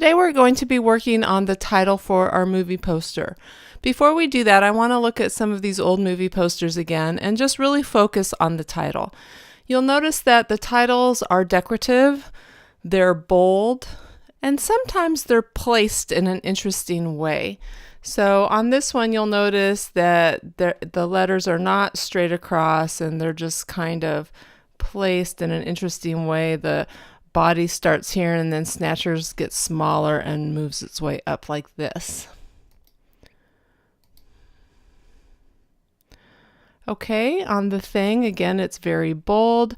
Today we're going to be working on the title for our movie poster. Before we do that, I want to look at some of these old movie posters again and just really focus on the title. You'll notice that the titles are decorative, they're bold, and sometimes they're placed in an interesting way. So on this one, you'll notice that the letters are not straight across and they're just kind of placed in an interesting way. The body starts here and then Snatchers gets smaller and moves its way up like this. Okay, on the thing, again, it's very bold.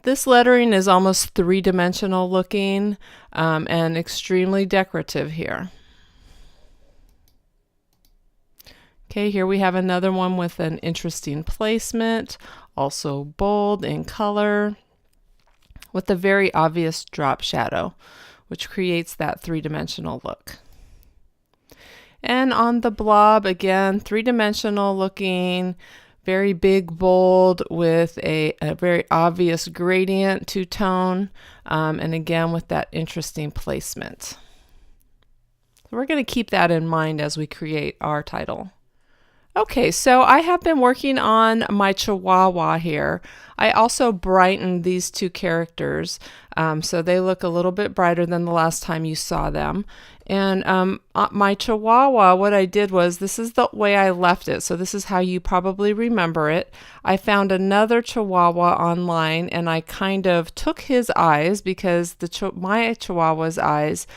This lettering is almost three-dimensional looking and extremely decorative here. Okay, here we have another one with an interesting placement, also bold in color, with a very obvious drop shadow, which creates that three-dimensional look. And on the blob, again, three-dimensional looking, very big, bold, with a very obvious gradient two-tone, and again with that interesting placement. So we're going to keep that in mind as we create our title. Okay, so I have been working on my Chihuahua here. I also brightened these two characters, so they look a little bit brighter than the last time you saw them. And my Chihuahua, what I did was, this is the way I left it, so this is how you probably remember it. I found another Chihuahua online, and I kind of took his eyes, because my Chihuahua's eyes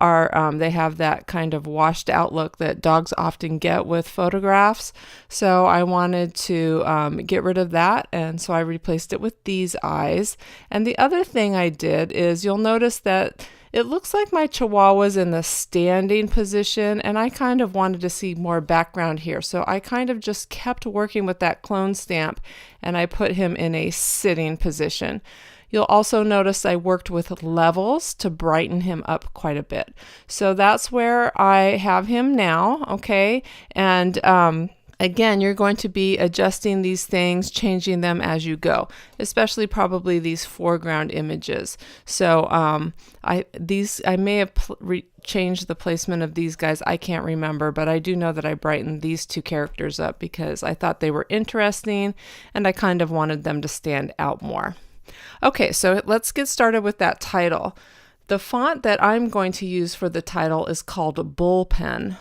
are they have that kind of washed out look that dogs often get with photographs. So I wanted to get rid of that, and so I replaced it with these eyes. And the other thing I did is, you'll notice that it looks like my Chihuahua's in the standing position, and I kind of wanted to see more background here. So I kind of just kept working with that clone stamp, and I put him in a sitting position. You'll also notice I worked with levels to brighten him up quite a bit. So that's where I have him now, okay? And again, you're going to be adjusting these things, changing them as you go, especially probably these foreground images. So I may have changed the placement of these guys. I can't remember, but I do know that I brightened these two characters up because I thought they were interesting and I kind of wanted them to stand out more. Okay, so let's get started with that title. The font that I'm going to use for the title is called Bullpen.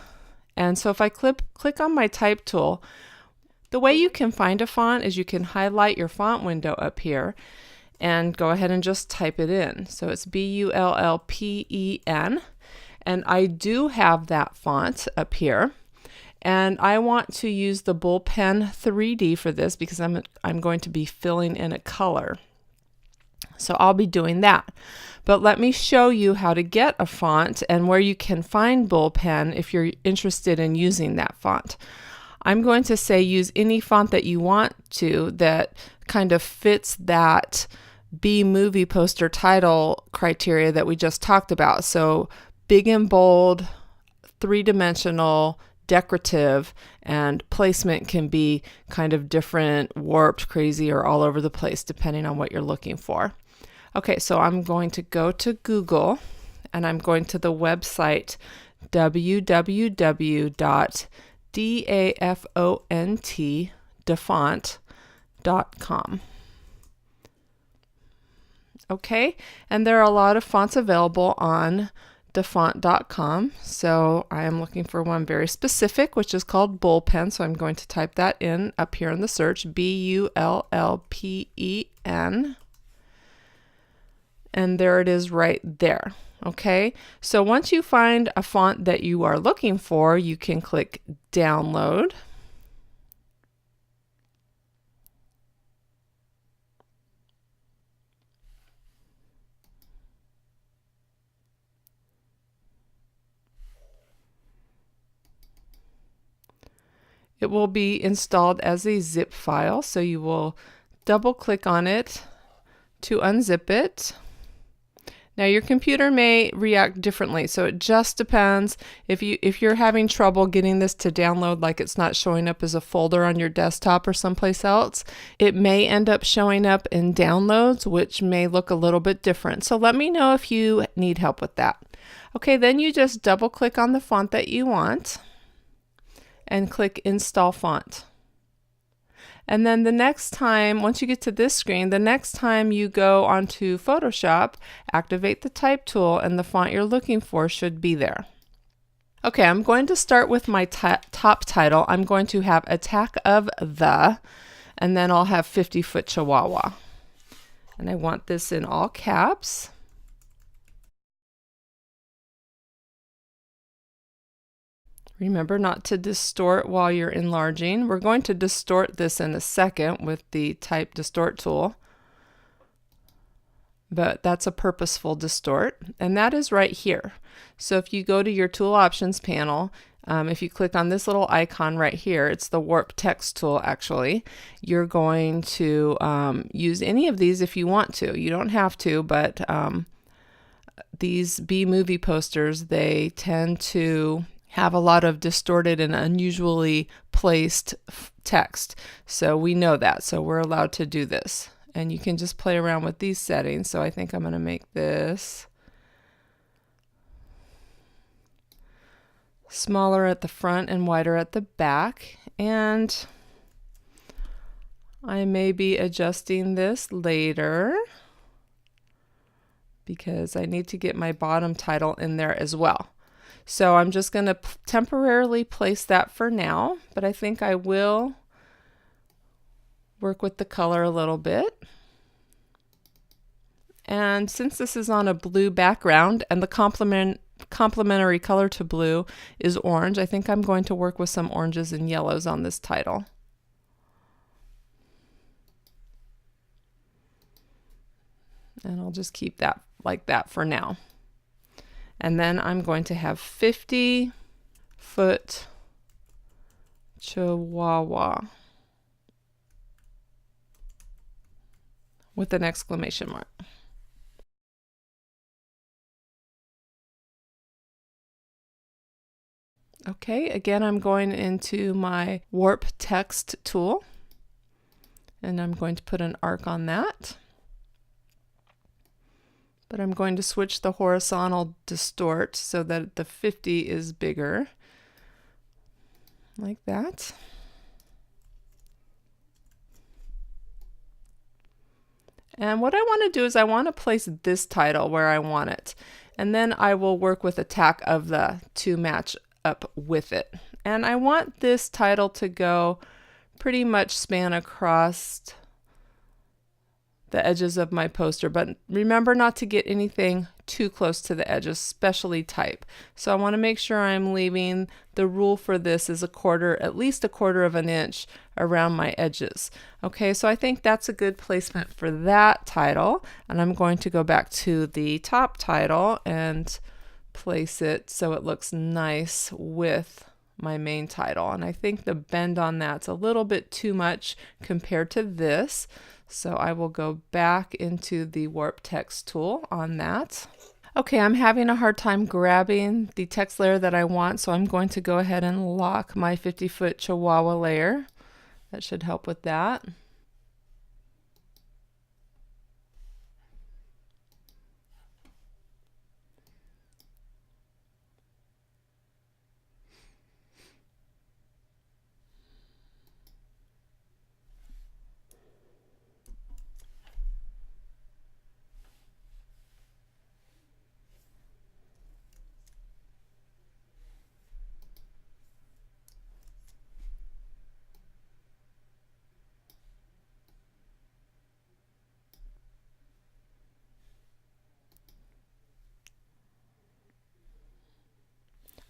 And so if I click on my type tool, the way you can find a font is you can highlight your font window up here and go ahead and just type it in. So it's Bullpen, and I do have that font up here. And I want to use the Bullpen 3D for this because I'm going to be filling in a color. So I'll be doing that. But let me show you how to get a font and where you can find Bullpen if you're interested in using that font. I'm going to say use any font that you want to that kind of fits that B movie poster title criteria that we just talked about. So big and bold, three-dimensional, decorative, and placement can be kind of different, warped, crazy, or all over the place depending on what you're looking for. Okay, so I'm going to go to Google and I'm going to the website www.dafont.com. Okay, and there are a lot of fonts available on dafont.com. So I am looking for one very specific, which is called Bullpen. So I'm going to type that in up here in the search, Bullpen. And there it is right there. Okay, so once you find a font that you are looking for, you can click download. It will be installed as a zip file, so you will double click on it to unzip it. Now your computer may react differently, so it just depends. If you're having trouble getting this to download, like it's not showing up as a folder on your desktop or someplace else, it may end up showing up in downloads, which may look a little bit different. So let me know if you need help with that. Okay, then you just double click on the font that you want and click Install Font. And then the next time, once you get to this screen, the next time you go onto Photoshop, activate the Type tool and the font you're looking for should be there. Okay, I'm going to start with my top title. I'm going to have Attack of the, and then I'll have 50-Foot Chihuahua. And I want this in all caps. Remember not to distort while you're enlarging. We're going to distort this in a second with the Type Distort tool. But that's a purposeful distort, and that is right here. So if you go to your tool options panel, if you click on this little icon right here, it's the warp text tool actually. You're going to use any of these if you want to. You don't have to, but these B-movie posters, they tend to have a lot of distorted and unusually placed text. So we know that, so we're allowed to do this. And you can just play around with these settings. So I think I'm going to make this smaller at the front and wider at the back. And I may be adjusting this later because I need to get my bottom title in there as well. So I'm just going to temporarily place that for now, but I think I will work with the color a little bit. And since this is on a blue background and the complementary color to blue is orange, I think I'm going to work with some oranges and yellows on this title. And I'll just keep that like that for now. And then I'm going to have 50-Foot Chihuahua with an exclamation mark. Okay, again, I'm going into my warp text tool and I'm going to put an arc on that. But I'm going to switch the horizontal distort so that the 50 is bigger, like that. And what I want to do is I want to place this title where I want it. And then I will work with Attack of the to match up with it. And I want this title to go pretty much span across the edges of my poster, but remember not to get anything too close to the edges, especially type. So I want to make sure I'm leaving the rule for this is at least a quarter of an inch around my edges. Okay, so I think that's a good placement for that title. And I'm going to go back to the top title and place it so it looks nice with my main title. And I think the bend on that's a little bit too much compared to this. So I will go back into the warp text tool on that. Okay, I'm having a hard time grabbing the text layer that I want, so I'm going to go ahead and lock my 50-Foot Chihuahua layer. That should help with that.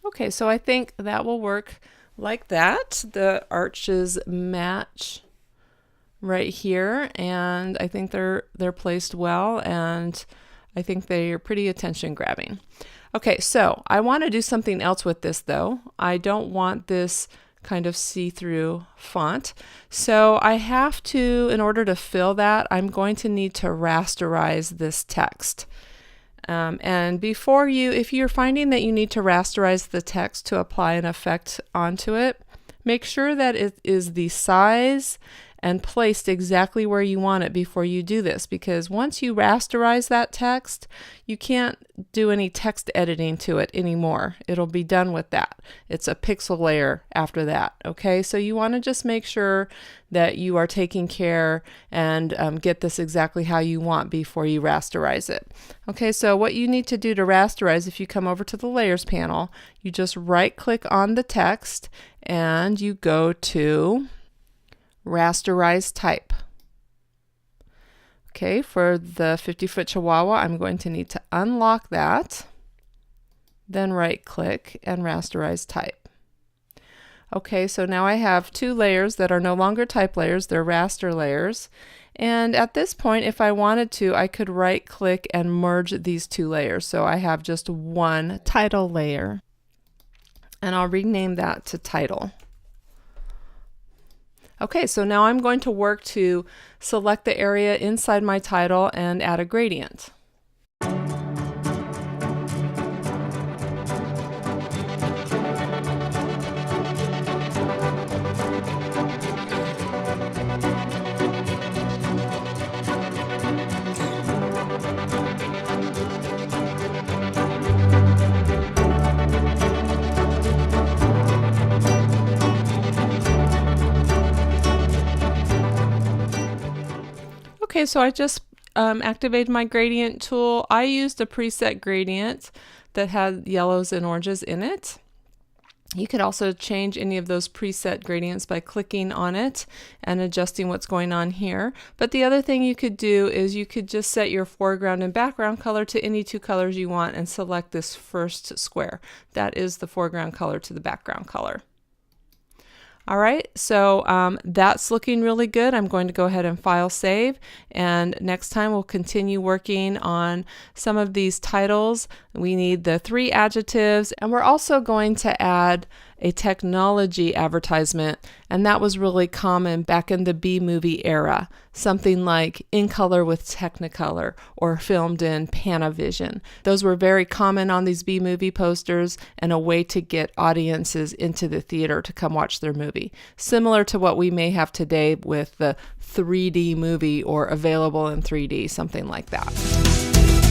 Okay, so I think that will work like that. The arches match right here, and I think they're placed well, and I think they are pretty attention grabbing. Okay, so I want to do something else with this though. I don't want this kind of see-through font. So I have to, in order to fill that, I'm going to need to rasterize this text. And before if you're finding that you need to rasterize the text to apply an effect onto it, make sure that it is the size and placed exactly where you want it before you do this, because once you rasterize that text, you can't do any text editing to it anymore. It'll be done with that. It's a pixel layer after that. Okay, so you want to just make sure that you are taking care and get this exactly how you want before you rasterize it. Okay, so what you need to do to rasterize, if you come over to the layers panel, you just right click on the text and you go to rasterize type. Okay, for the 50-foot Chihuahua, I'm going to need to unlock that, then right click and rasterize type. Okay, so now I have two layers that are no longer type layers, they're raster layers. And at this point, if I wanted to, I could right click and merge these two layers. So I have just one title layer. And I'll rename that to title. Okay, so now I'm going to work to select the area inside my title and add a gradient. Okay, so I just activated my gradient tool. I used a preset gradient that had yellows and oranges in it. You could also change any of those preset gradients by clicking on it and adjusting what's going on here. But the other thing you could do is you could just set your foreground and background color to any two colors you want and select this first square. That is the foreground color to the background color. All right, so that's looking really good. I'm going to go ahead and file save, and next time we'll continue working on some of these titles. We need the 3 adjectives, and we're also going to add a technology advertisement, and that was really common back in the B-movie era. Something like In Color with Technicolor or filmed in Panavision. Those were very common on these B-movie posters and a way to get audiences into the theater to come watch their movie. Similar to what we may have today with the 3D movie or available in 3D, something like that.